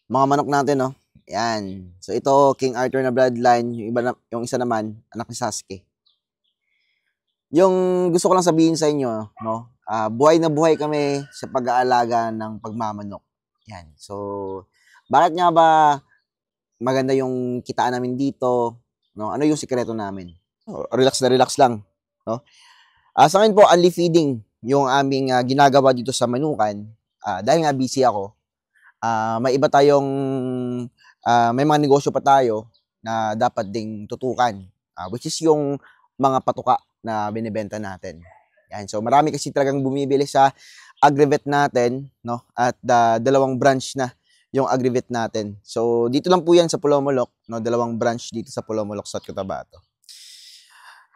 Mga manok natin, no? Yan. So, ito, King Arthur na bloodline. Yung isa naman, anak ni Sasuke. Yung gusto ko lang sabihin sa inyo, no? Buhay na buhay kami sa pag-aalaga ng pagmamanok. Yan. So, bakit nga ba maganda yung kitaan namin dito? No? Ano yung sikreto namin? Relax na relax lang. No? Sa akin po, only feeding yung aming ginagawa dito sa manukan. Dahil nga busy ako, may iba tayong, may mga negosyo pa tayo na dapat ding tutukan, which is yung mga patuka na binibenta natin. Yan. So, marami kasi talagang bumibili sa Agrivet natin, no? At dalawang branch na yung Agrivet natin. So, dito lang po yan sa Pulomolok, no? Dalawang branch dito sa Pulomolok, South Cotabato.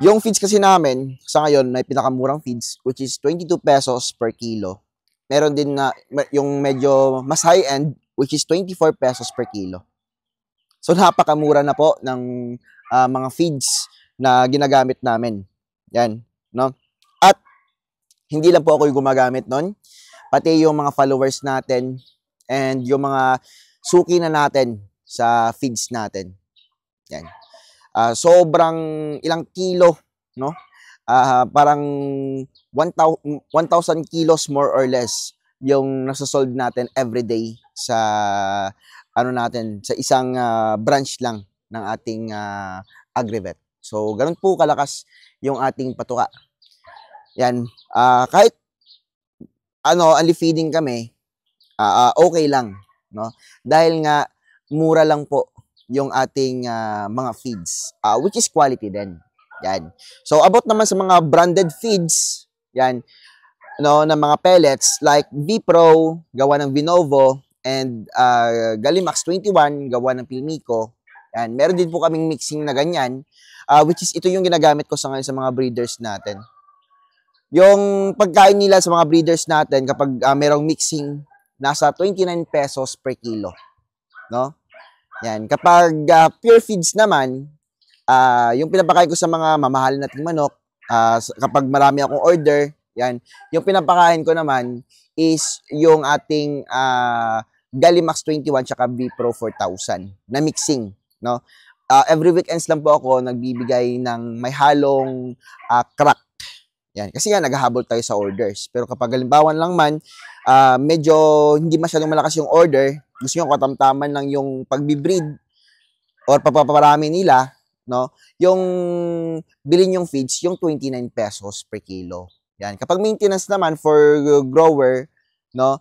Yung feeds kasi namin, sa ngayon, may pinakamurang feeds, which is 22 pesos per kilo. Meron din na yung medyo mas high-end, which is 24 pesos per kilo. So, napakamura na po ng mga feeds na ginagamit namin. Yan, no? At, hindi lang po ako yung gumagamit nun, pati yung mga followers natin and yung mga suki na natin sa feeds natin. Yan. Sobrang ilang kilo, no? Parang 1,000 kilos more or less yung nasosold natin every day sa ano natin, sa isang branch lang ng ating Agrivet. So, ganun po kalakas yung ating patuka. Yan. Kahit only feeding kami, okay lang, no? Dahil nga mura lang po yung ating mga feeds, which is quality din. Yan. So, about naman sa mga branded feeds, yan, no, ng mga pellets like V-Pro, gawa ng Vinovo, and Galimax 21, gawa ng Pilmico. Yan. Meron din po kaming mixing na ganyan, which is ito yung ginagamit ko sa ngayon sa mga breeders natin. Yung pagkain nila sa mga breeders natin kapag merong mixing, nasa 29 pesos per kilo. No? Yan. Kapag pure feeds naman, yung pinapakain ko sa mga mamahal nating manok, kapag marami akong order, yan, yung pinapakain ko naman is yung ating Galimax 21 tsaka B-Pro 4000 na mixing. No? Every weekends lang po ako nagbibigay ng may halong crack. Yan. Kasi nga, naghahabol tayo sa orders. Pero kapag halimbawa lang man, medyo hindi masyadong malakas yung order, gusto nyo katamtaman lang yung pagbibreed or papaparami nila, no? Yung bilhin yung feeds, yung 29 pesos per kilo. Yan. Kapag maintenance naman for grower, no?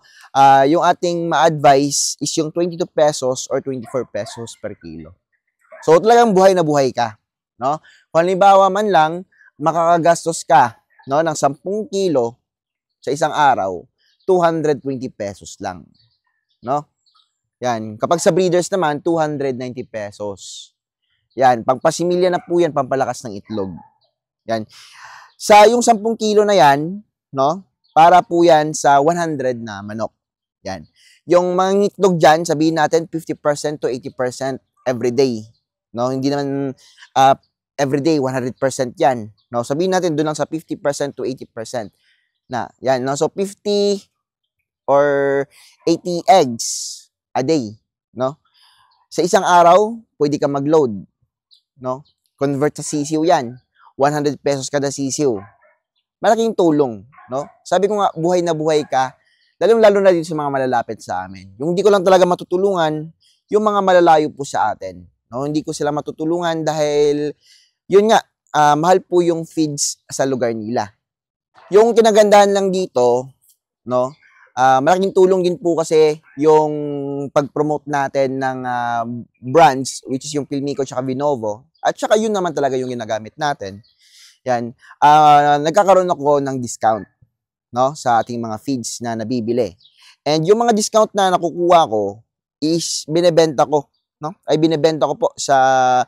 Yung ating ma-advise is yung 22 pesos or 24 pesos per kilo. So, talagang buhay na buhay ka, no? Kung halimbawa man lang, makakagastos ka, no, ng 10 kilo sa isang araw, 220 pesos lang. No? Yan. Kapag sa breeders naman, 290 pesos. Yan. Pagpasimilya na po yan, pampalakas ng itlog. Yan. Sa yung 10 kilo na yan, no, para po yan sa 100 na manok. Yan. Yung mga itlog dyan, sabihin natin 50% to 80% every day. No? Hindi naman everyday 100% yan. No, sabihin natin doon lang sa 50% to 80% na. Yan, no? So 50 or 80 eggs a day, no? Sa isang araw, pwede ka mag-load, no? Convert sa sisiw 'yan. 100 pesos kada sisiw. Malaking tulong, no? Sabi ko nga, buhay na buhay ka, lalong-lalo na din sa mga malalapit sa amin. Yung hindi ko lang talaga matutulungan, yung mga malalayo po sa atin. No, hindi ko sila matutulungan dahil yun nga, mahal po yung feeds sa lugar nila. Yung kinagandahan lang dito, no, malaking tulong din po kasi yung pag-promote natin ng brands, which is yung Pilmico at Vinovo, at saka yun naman talaga yung ginagamit natin. Yan, nagkakaroon ako ng discount, no, sa ating mga feeds na nabibili. And yung mga discount na nakukuha ko is binebenta ko, no? Ay binebenta ko po sa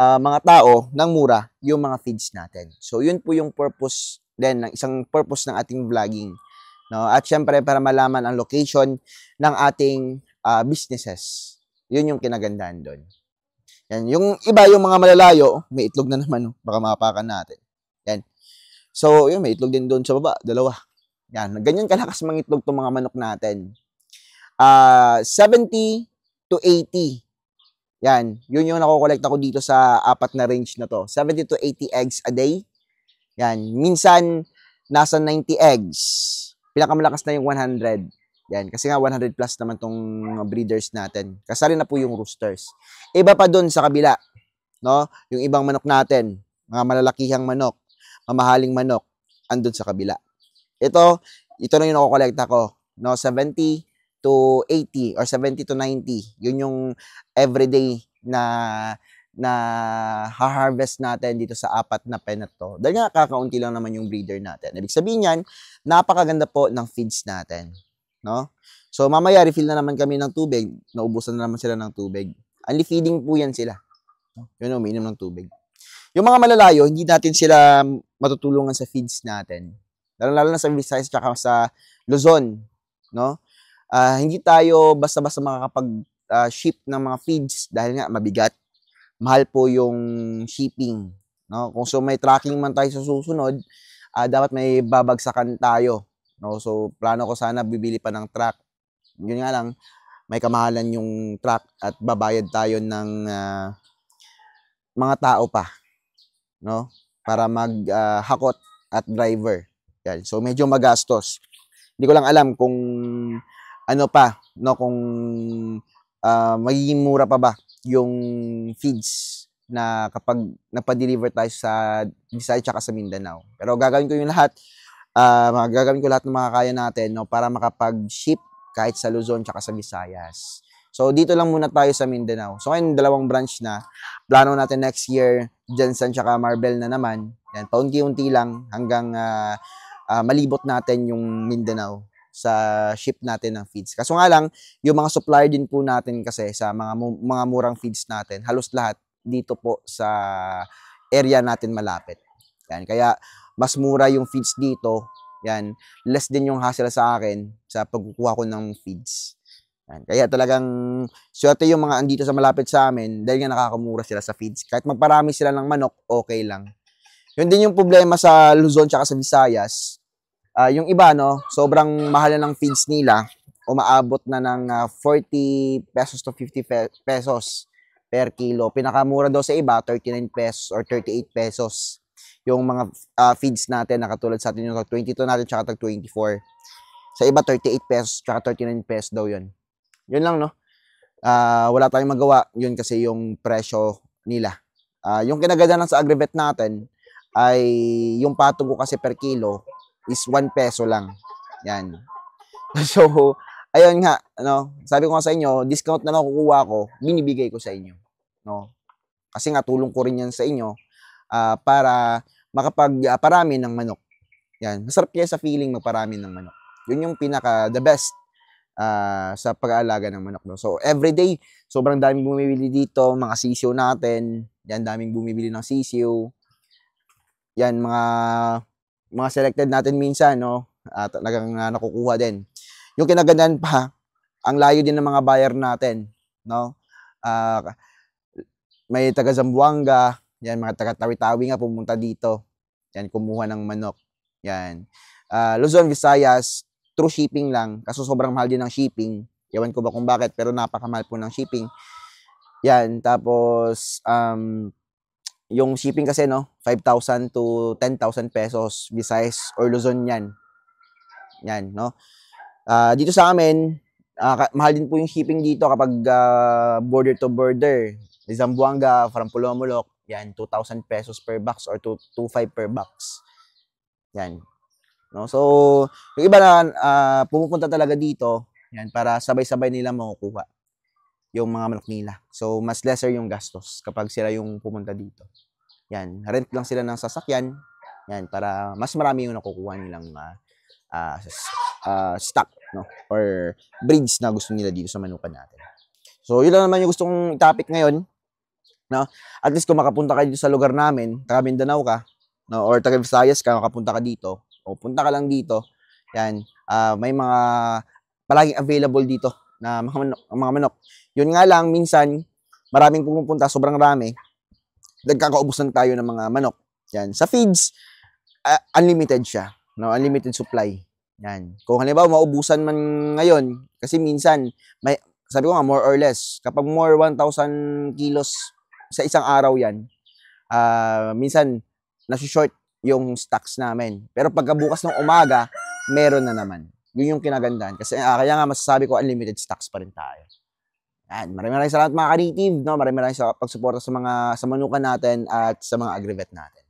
mga tao ng mura yung mga feeds natin. So, yun po yung purpose din, isang purpose ng ating vlogging. No? At syempre, para malaman ang location ng ating businesses. Yun yung kinagandahan doon. Yan. Yung iba, yung mga malalayo, may itlog na naman. Baka mapakan natin. Yan. So, yun, may itlog din doon sa baba. Dalawa. Yan. Ganyan kalakas mga itlog itong mga manok natin. 70 to 80. Yan, yun yung nakokolekta ko dito sa apat na range na to. 70 to 80 eggs a day. Yan, minsan nasa 90 eggs. Pinakamalakas na yung 100. Yan, kasi nga 100 plus naman tong breeders natin. Kasali na po yung roosters. Iba pa dun sa kabila, no? Yung ibang manok natin, mga malalakihang manok, mamahaling manok, andun sa kabila. Ito na yung nakokolekta ko, no? 70 to 80 or 70 to 90. Yun yung everyday na ha-harvest natin dito sa apat na pen na to. Dahil nga kakaunti lang naman yung breeder natin. Ibig sabihin yan, napakaganda po ng feeds natin, no? So mamaya refill na naman kami ng tubig, naubusan na naman sila ng tubig. Only feeding po yan sila. Yun, umiinom ng tubig. Yung mga malalayo, hindi natin sila matutulungan sa feeds natin. Lalo na sa Visayas at sa Luzon, no? Hindi tayo basta-basta makakapag-ship ng mga feeds dahil nga mabigat. Mahal po yung shipping, no? Kung so may tracking man tayo sa susunod, dapat may babagsakan tayo, no? So plano ko sana bibili pa ng truck. Yun nga lang, may kamahalan yung truck at babayad tayo ng mga tao pa, no? Para maghakot at driver. Yan. So medyo magastos. Hindi ko lang alam kung ano pa, no, kung magiging mura pa ba yung feeds na kapag napadeliver tayo sa Visayas at sa Mindanao. Pero gagawin ko yung lahat, gagawin ko lahat ng mga kaya natin, no, para makapag-ship kahit sa Luzon at sa Visayas. So dito lang muna tayo sa Mindanao. So ngayon, dalawang branch na. Plano natin next year, Jensen at Marbel na naman. Yan, paunti-unti lang hanggang malibot natin yung Mindanao sa ship natin ng feeds. Kaso nga lang, yung mga supplier din po natin kasi sa mga murang feeds natin, halos lahat dito po sa area natin malapit. Yan, kaya mas mura yung feeds dito. Yan, less din yung hassle sa akin sa pagkukuha ko ng feeds. Yan, kaya talagang swerte yung mga andito sa malapit sa amin dahil nga nakakamura sila sa feeds. Kahit magparami sila ng manok, okay lang. Yun din yung problema sa Luzon tsaka sa Visayas. Yung iba, no, sobrang mahal na ng feeds nila, umaabot na ng 40 pesos to 50 pesos per kilo. Pinakamura daw sa iba, 39 pesos or 38 pesos. Yung mga feeds natin na katulad sa atin yung 22 natin tsaka 24. Sa iba, 38 pesos tsaka 39 pesos daw yun. Yun lang, no? Wala tayong magawa. Yun kasi yung presyo nila. Yung kinaganda sa Agrivet natin ay yung patong ko kasi per kilo is 1 peso lang. Yan. So, ayun nga, ano, sabi ko nga sa inyo, discount na nakukuha ko, binibigay ko sa inyo. No? Kasi nga, tulong ko rin yan sa inyo para makapagparami ng manok. Yan. Masarap kaya sa feeling magparami ng manok. Yun yung the best sa pag-aalaga ng manok. No? So, everyday, sobrang daming bumibili dito, mga sisiyo natin. Yan, daming bumibili ng sisiyo. Yan, mga selected natin minsan, no? Talagang nakukuha din. Yung kinagandaan pa, ang layo din ng mga buyer natin, no? May taga Zamboanga, yan, mga taga Tawi-Tawi nga pumunta dito. Yan, kumuha ng manok. Yan. Luzon, Visayas, through shipping lang. Kaso sobrang mahal din ng shipping. Ewan ko ba kung bakit, pero napakamahal po ng shipping. Yan, tapos, yung shipping kasi, no, 5,000 to 10,000 pesos, Visayas or Luzon yan. Yan, no. Dito sa amin, mahal din po yung shipping dito kapag border to border. Zamboanga, from Pulomolok, yan, 2,000 pesos per box or 2,500 per box. Yan. No, so, yung iba na pumupunta talaga dito, yan, para sabay-sabay nila makukuha yung mga manok nila. So, mas lesser yung gastos kapag sila yung pumunta dito. Yan, rent lang sila ng sasakyan. Yan, para mas marami yung nakukuha nilang stock, no? Or breeds na gusto nila dito sa manukan natin. So, yun lang naman yung gustong topic ngayon. No? At least kung makapunta ka dito sa lugar namin, taga Mindanao ka, no? Or taga Visayas ka, makapunta ka dito, o punta ka lang dito, yan, may mga palaging available dito na mga manok. Yun nga lang, minsan, maraming pumupunta, sobrang rami, nagkakaubusan tayo ng mga manok. Yan. Sa feeds, unlimited siya. No? Unlimited supply. Yan. Kung halimbawa, maubusan man ngayon, kasi minsan, sabi ko nga, more or less, kapag more 1,000 kilos sa isang araw yan, minsan, nasi-short yung stocks namin. Pero pagkabukas ng umaga, meron na naman. Yun yung kinagandahan. Kasi kaya nga masasabi ko, unlimited stocks pa rin tayo. Yan. Maraming salamat mga ka-native, no? Maraming sa pagsuporta sa Manukan natin at sa mga agrivet natin.